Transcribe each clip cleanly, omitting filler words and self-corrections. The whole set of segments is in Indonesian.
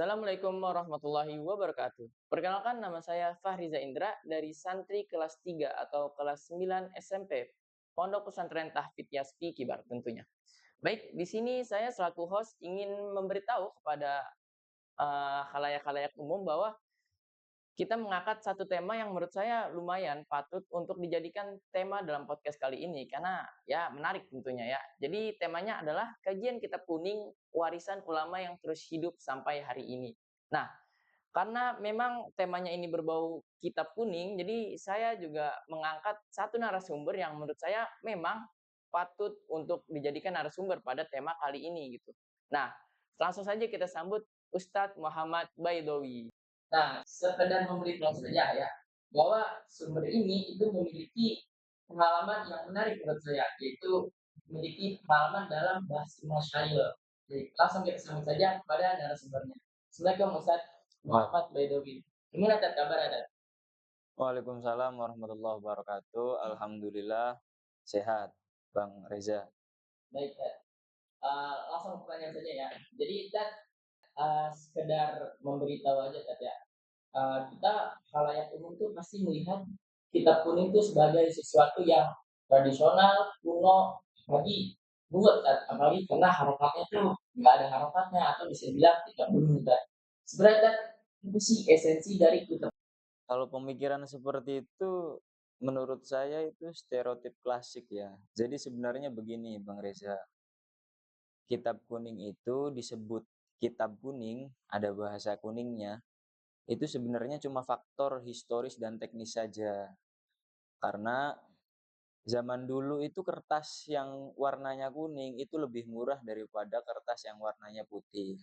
Assalamualaikum warahmatullahi wabarakatuh. Perkenalkan nama saya Fahriza Indra dari santri kelas 3 atau kelas 9 SMP, Pondok Pesantren Tahfidz Yaspi Kibar tentunya. Baik, di sini saya selaku host ingin memberitahu kepada khalayak-khalayak umum bahwa kita mengangkat satu tema yang menurut saya lumayan patut untuk dijadikan tema dalam podcast kali ini karena ya menarik tentunya ya. Jadi temanya adalah kajian kitab kuning warisan ulama yang terus hidup sampai hari ini. Nah, karena memang temanya ini berbau kitab kuning, jadi saya juga mengangkat satu narasumber yang menurut saya memang patut untuk dijadikan narasumber pada tema kali ini gitu. Nah, langsung saja kita sambut Ustadz Muhammad Baidowi. Nah, sekedar memberitahu saja ya, bahwa sumber ini itu memiliki pengalaman yang menarik menurut saya, yaitu memiliki pengalaman dalam bahasa syair. Jadi langsung kita sambut saja kepada narasumbernya. Assalamualaikum Ustadz Muhammad Baidowi. Gimana Tat kabar Tat? Waalaikumsalam warahmatullahi wabarakatuh. Alhamdulillah sehat, Bang Reza. Baik Tat. Langsung ke pertanyaan saja ya. Jadi Tat, sekedar memberitahu aja Tat ya. Kita khalayak umum tuh pasti melihat kitab kuning itu sebagai sesuatu yang tradisional, kuno, apalagi buat Tat. Apalagi karena harokatnya tuh nggak ada harokatnya atau bisa bilang tidak bunyi Tat. Sebenarnya Tat, itu sih esensi dari kitab. Kalau pemikiran seperti itu menurut saya itu stereotip klasik ya. Jadi sebenarnya begini Bang Reza, kitab kuning itu disebut kitab kuning, ada bahasa kuningnya, itu sebenarnya cuma faktor historis dan teknis saja. Karena zaman dulu itu kertas yang warnanya kuning itu lebih murah daripada kertas yang warnanya putih.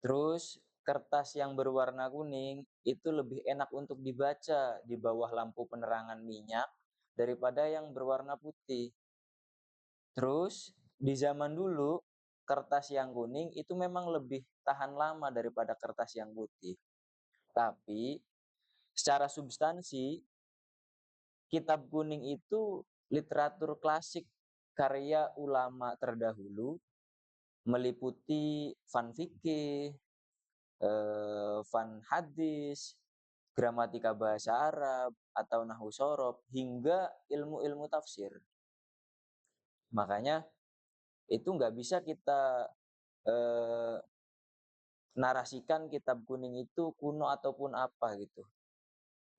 Terus kertas yang berwarna kuning itu lebih enak untuk dibaca di bawah lampu penerangan minyak daripada yang berwarna putih. Terus di zaman dulu kertas yang kuning itu memang lebih tahan lama daripada kertas yang putih. Tapi secara substansi kitab kuning itu literatur klasik karya ulama terdahulu meliputi Van Fikih, Van Hadis, gramatika bahasa Arab atau nahwu sorof hingga ilmu-ilmu tafsir. Makanya itu nggak bisa kita eh, narasikan kitab kuning itu kuno ataupun apa gitu.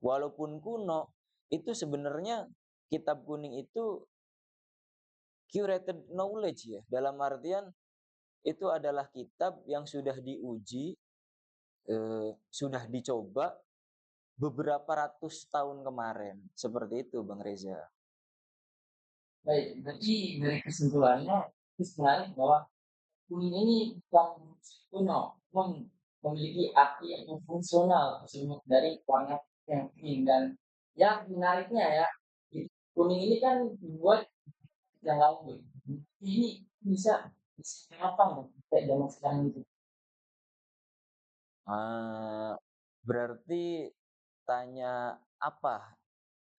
Walaupun kuno, itu sebenarnya kitab kuning itu curated knowledge ya. Dalam artian itu adalah kitab yang sudah diuji, sudah dicoba beberapa ratus tahun kemarin. Seperti itu Bang Reza. Baik, berarti dari kesimpulannya itu sebenarnya bahwa kuning ini bukan kuno, namun memiliki arti yang fungsional tersebut dari warna yang kuning dan yang menariknya ya, kuning ini kan dibuat yang lalu. Ini bisa bisa kenapa nggak kayak zaman sekarang itu? Ah, berarti tanya apa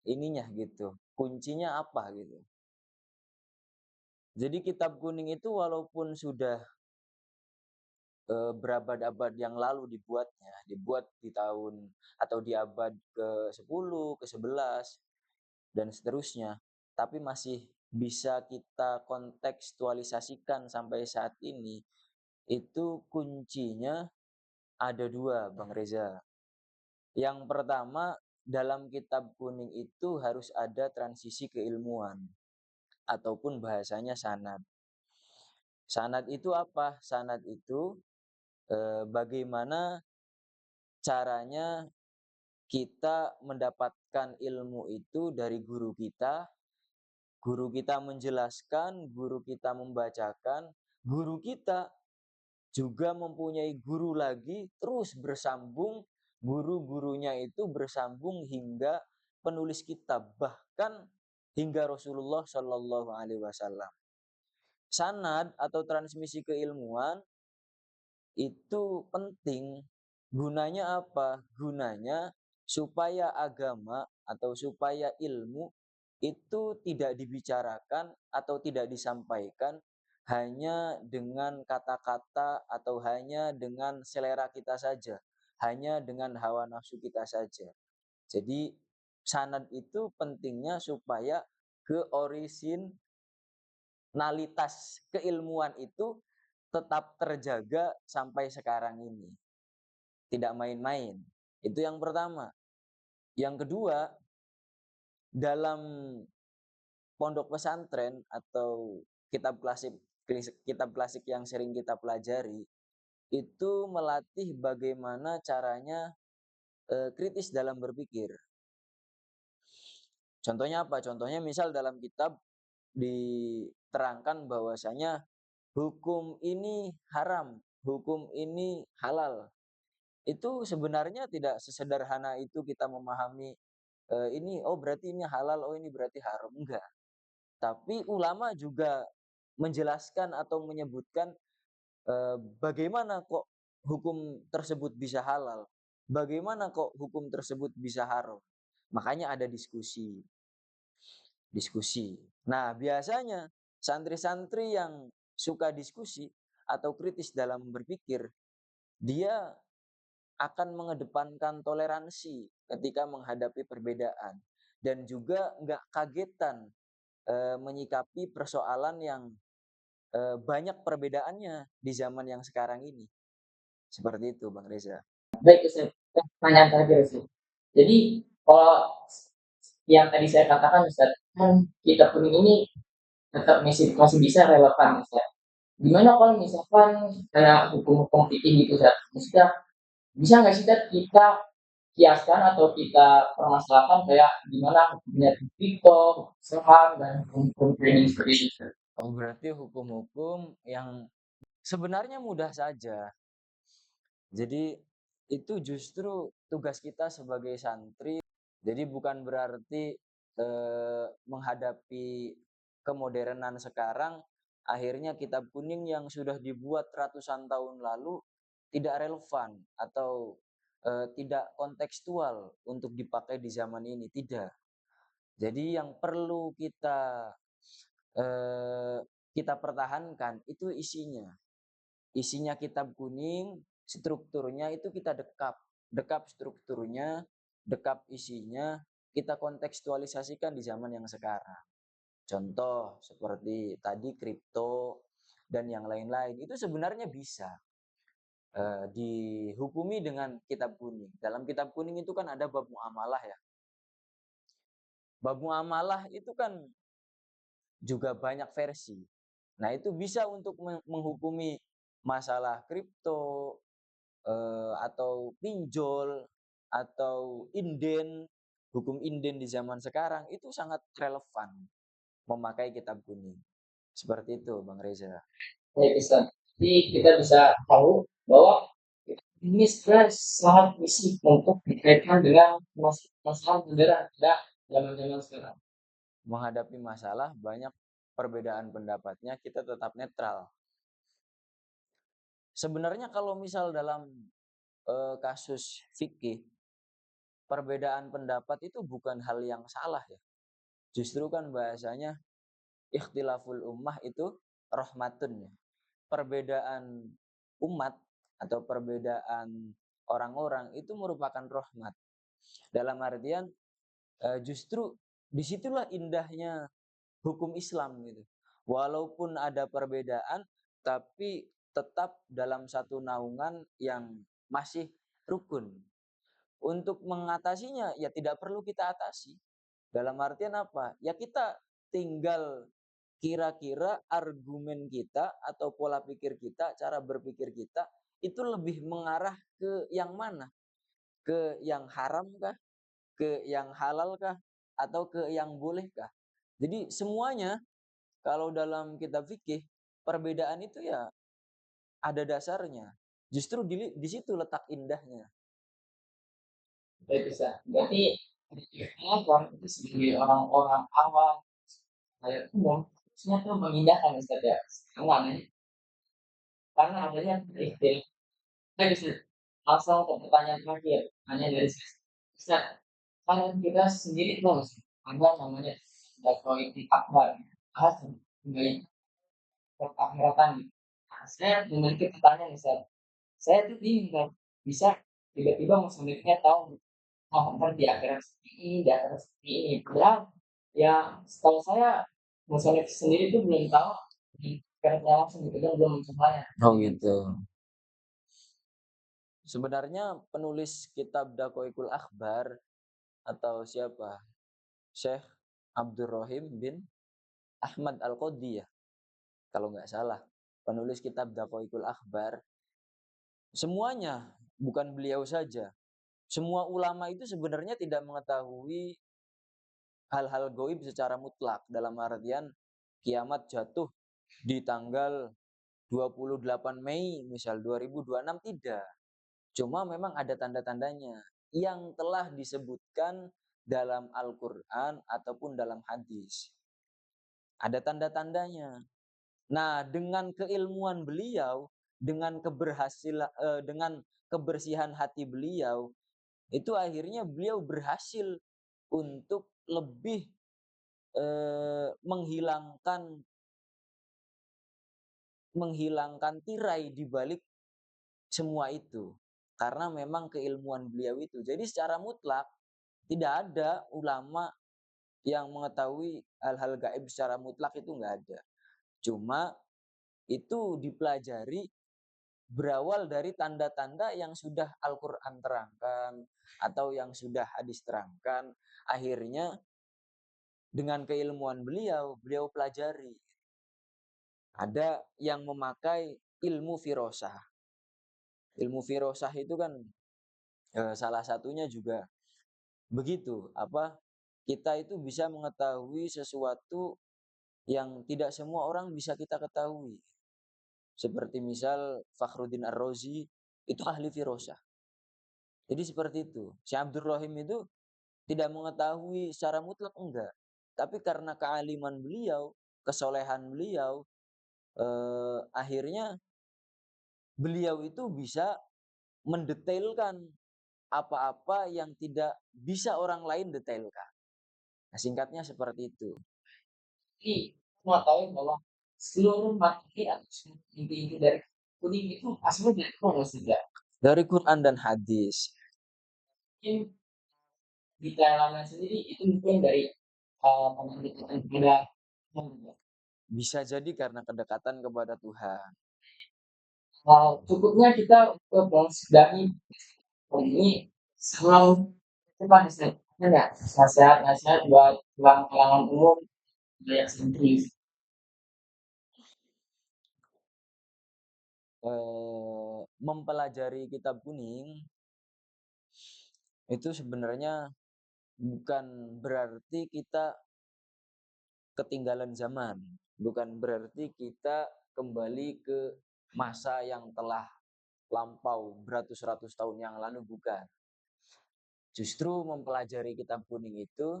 ininya gitu, kuncinya apa gitu. Jadi kitab kuning itu walaupun sudah berabad-abad yang lalu dibuat di tahun atau di abad ke-10, ke-11 dan seterusnya, tapi masih bisa kita kontekstualisasikan sampai saat ini, itu kuncinya ada dua, Bang Reza. Yang pertama, dalam kitab kuning itu harus ada transisi keilmuan ataupun bahasanya sanad. Sanad itu apa? Sanad itu bagaimana caranya kita mendapatkan ilmu itu dari guru kita menjelaskan, guru kita membacakan, guru kita juga mempunyai guru lagi, terus bersambung, guru-gurunya itu bersambung hingga penulis kitab, bahkan hingga Rasulullah Shallallahu Alaihi Wasallam. Sanad atau transmisi keilmuan itu penting. Gunanya apa? Gunanya supaya agama atau supaya ilmu itu tidak dibicarakan atau tidak disampaikan hanya dengan kata-kata atau hanya dengan selera kita saja, hanya dengan hawa nafsu kita saja. Jadi sanad itu pentingnya supaya keorisinalitas keilmuan itu tetap terjaga sampai sekarang ini. Tidak main-main. Itu yang pertama. Yang kedua, dalam pondok pesantren atau kitab klasik kitab klasik yang sering kita pelajari itu melatih bagaimana caranya kritis dalam berpikir. Contohnya apa? Contohnya misal dalam kitab diterangkan bahwasanya hukum ini haram, hukum ini halal. Itu sebenarnya tidak sesederhana itu kita memahami ini oh berarti ini halal, oh ini berarti haram. Enggak. Tapi ulama juga menjelaskan atau menyebutkan bagaimana kok hukum tersebut bisa halal, bagaimana kok hukum tersebut bisa haram. Makanya ada diskusi. Diskusi. Nah, biasanya santri-santri yang suka diskusi atau kritis dalam berpikir, dia akan mengedepankan toleransi ketika menghadapi perbedaan dan juga nggak kagetan menyikapi persoalan yang banyak perbedaannya di zaman yang sekarang ini. Seperti itu, Bang Reza. Baik, Ustaz. Pertanyaan terakhir, Ustaz. Jadi, kalau yang tadi saya katakan, Ustaz, kan kitab kuning ini tetap masih bisa relevan, Ustaz. Gimana kalau misalkan kayak hukum-hukum fikih gitu, Ustaz? Maksudnya, bisa nggak sih, Ustaz, kita kiaskan atau kita permasalahkan kayak gimana hukumnya kripto, saham, dan hukum trading seperti itu, Ustaz? Oh, berarti hukum-hukum yang sebenarnya mudah saja. Jadi itu justru tugas kita sebagai santri. Jadi bukan berarti menghadapi kemodernan sekarang akhirnya kitab kuning yang sudah dibuat ratusan tahun lalu tidak relevan atau tidak kontekstual untuk dipakai di zaman ini, tidak. Jadi yang perlu eh, kita pertahankan itu isinya. Isinya kitab kuning, strukturnya itu kita dekap strukturnya, dekap isinya, kita kontekstualisasikan di zaman yang sekarang. Contoh seperti tadi kripto dan yang lain-lain itu sebenarnya bisa dihukumi dengan kitab kuning. Dalam kitab kuning itu kan ada bab muamalah ya. Bab muamalah itu kan juga banyak versi. Nah, itu bisa untuk menghukumi masalah kripto atau pinjol atau inden, hukum inden di zaman sekarang itu sangat relevan memakai kitab kuning. Seperti itu, Bang Reza. Baik, Ustaz. Jadi kita bisa tahu bahwa ini sebenarnya sangat misi untuk dikaitkan dengan masalah negara ada zaman-zaman sekarang. Menghadapi masalah banyak perbedaan pendapatnya, kita tetap netral. Sebenarnya kalau misal dalam kasus fikih, perbedaan pendapat itu bukan hal yang salah ya. Justru kan bahasanya ikhtilaful ummah itu rahmatun ya. Perbedaan umat atau perbedaan orang-orang itu merupakan rahmat. Dalam artian justru disitulah indahnya hukum Islam gitu. Walaupun ada perbedaan, tapi tetap dalam satu naungan yang masih rukun. Untuk mengatasinya ya tidak perlu kita atasi. Dalam artian apa? Ya kita tinggal kira-kira argumen kita atau pola pikir kita, cara berpikir kita itu lebih mengarah ke yang mana? Ke yang haram kah? Ke yang halal kah? Atau ke yang boleh kah? Jadi semuanya kalau dalam kitab fikih perbedaan itu ya ada dasarnya. Justru di situ letak indahnya. Baik, Ustaz. Berarti ikhtilaf itu sebagai orang-orang awam kayak umum harusnya tuh mengindahkan, Ustaz, ya. Karena adanya ikhtilaf. Baik, Ustaz. Langsung ke pertanyaan terakhir, hanya dari saya. Ustaz, kan kita sendiri tahu, Ustaz, ada namanya Dakwah Akbar. Bahas kembali. perakhiratan gitu. Nah, saya memiliki pertanyaan nih, Ustaz. Saya tuh bingung kan, bisa tiba-tiba musonifnya tahu, oh ntar di akhirat seperti ini, di akhirat seperti ini. Padahal ya setahu saya musonif sendiri tuh belum tahu di akhiratnya langsung gitu kan, belum mencobanya. Oh gitu. Sebenarnya penulis kitab Dakoikul Akhbar atau siapa? Syekh Abdurrahim bin Ahmad Al-Qodi ya, kalau nggak salah. Penulis kitab Dakoikul Akhbar. Semuanya, bukan beliau saja. Semua ulama itu sebenarnya tidak mengetahui hal-hal goib secara mutlak. Dalam artian kiamat jatuh di tanggal 28 Mei misal 2026 tidak. Cuma memang ada tanda-tandanya yang telah disebutkan dalam Al-Quran ataupun dalam hadis. Ada tanda-tandanya. Nah, dengan keilmuan beliau, dengan kebersihan hati beliau, itu akhirnya beliau berhasil untuk lebih menghilangkan menghilangkan tirai di balik semua itu. Karena memang keilmuan beliau itu. Jadi secara mutlak tidak ada ulama yang mengetahui hal-hal gaib secara mutlak, itu nggak ada. Cuma itu dipelajari berawal dari tanda-tanda yang sudah Al-Quran terangkan atau yang sudah hadis terangkan. Akhirnya dengan keilmuan beliau pelajari. Ada yang memakai ilmu firosah. Ilmu firosah itu kan salah satunya juga begitu. Kita itu bisa mengetahui sesuatu yang tidak semua orang bisa kita ketahui. Seperti misal Fakhruddin Ar-Razi itu ahli firosah. Jadi seperti itu. Si Abdul Rahim itu tidak mengetahui secara mutlak, enggak. Tapi karena kealiman beliau, kesolehan beliau, akhirnya beliau itu bisa mendetailkan apa-apa yang tidak bisa orang lain detailkan. Nah, singkatnya seperti itu. Jadi semua tahu bahwa seluruh materi atau inti-inti dari kuning itu aslinya dari Quran tidak. Dari Quran dan hadis. Mungkin detailannya sendiri itu mungkin dari pembentukan kepada Bisa jadi karena kedekatan kepada Tuhan. cukupnya kita mengsidani ini selalu coba nasihat nasihat buat kalangan umum yang sendiri. Mempelajari kitab kuning itu sebenarnya bukan berarti kita ketinggalan zaman, bukan berarti kita kembali ke masa yang telah lampau beratus-ratus tahun yang lalu, bukan. Justru mempelajari kitab kuning itu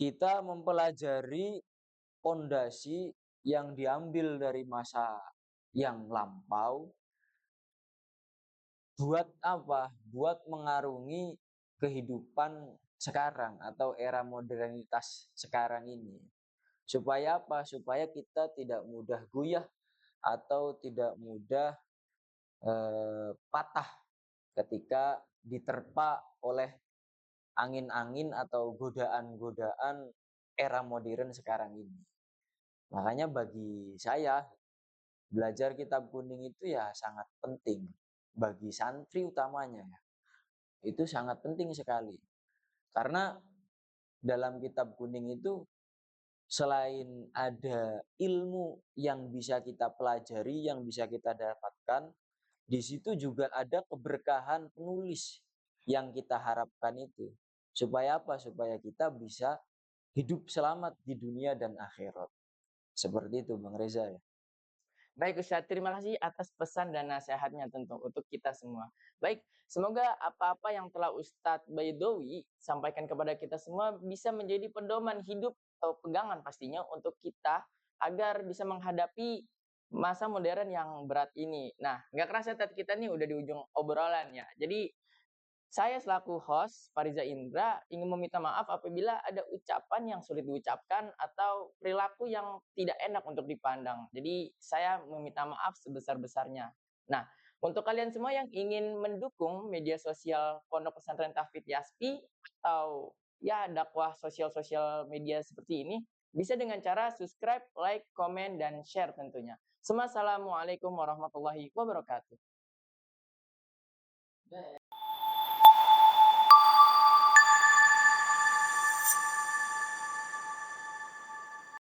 kita mempelajari pondasi yang diambil dari masa yang lampau. Buat apa? Buat mengarungi kehidupan sekarang atau era modernitas sekarang ini. Supaya apa? Supaya kita tidak mudah goyah atau tidak mudah patah ketika diterpa oleh angin-angin atau godaan-godaan era modern sekarang ini. Makanya bagi saya, belajar kitab kuning itu ya sangat penting. Bagi santri utamanya ya. Itu sangat penting sekali. Karena dalam kitab kuning itu selain ada ilmu yang bisa kita pelajari, yang bisa kita dapatkan, di situ juga ada keberkahan penulis yang kita harapkan itu. Supaya apa? Supaya kita bisa hidup selamat di dunia dan akhirat. Seperti itu Bang Reza ya. Baik Ustaz, terima kasih atas pesan dan nasihatnya tentu untuk kita semua. Baik, semoga apa-apa yang telah Ustadz Baidowi sampaikan kepada kita semua bisa menjadi pedoman hidup atau pegangan pastinya untuk kita agar bisa menghadapi masa modern yang berat ini. Nah, nggak kerasa tadi kita nih udah di ujung obrolannya. Jadi Saya selaku host, Fariza Indra, ingin meminta maaf apabila ada ucapan yang sulit diucapkan atau perilaku yang tidak enak untuk dipandang. Jadi saya meminta maaf sebesar-besarnya. Nah, untuk kalian semua yang ingin mendukung media sosial Pondok Pesantren Tahfidz Yaspi atau ya dakwah sosial-sosial media seperti ini, bisa dengan cara subscribe, like, komen, dan share tentunya. Assalamualaikum warahmatullahi wabarakatuh.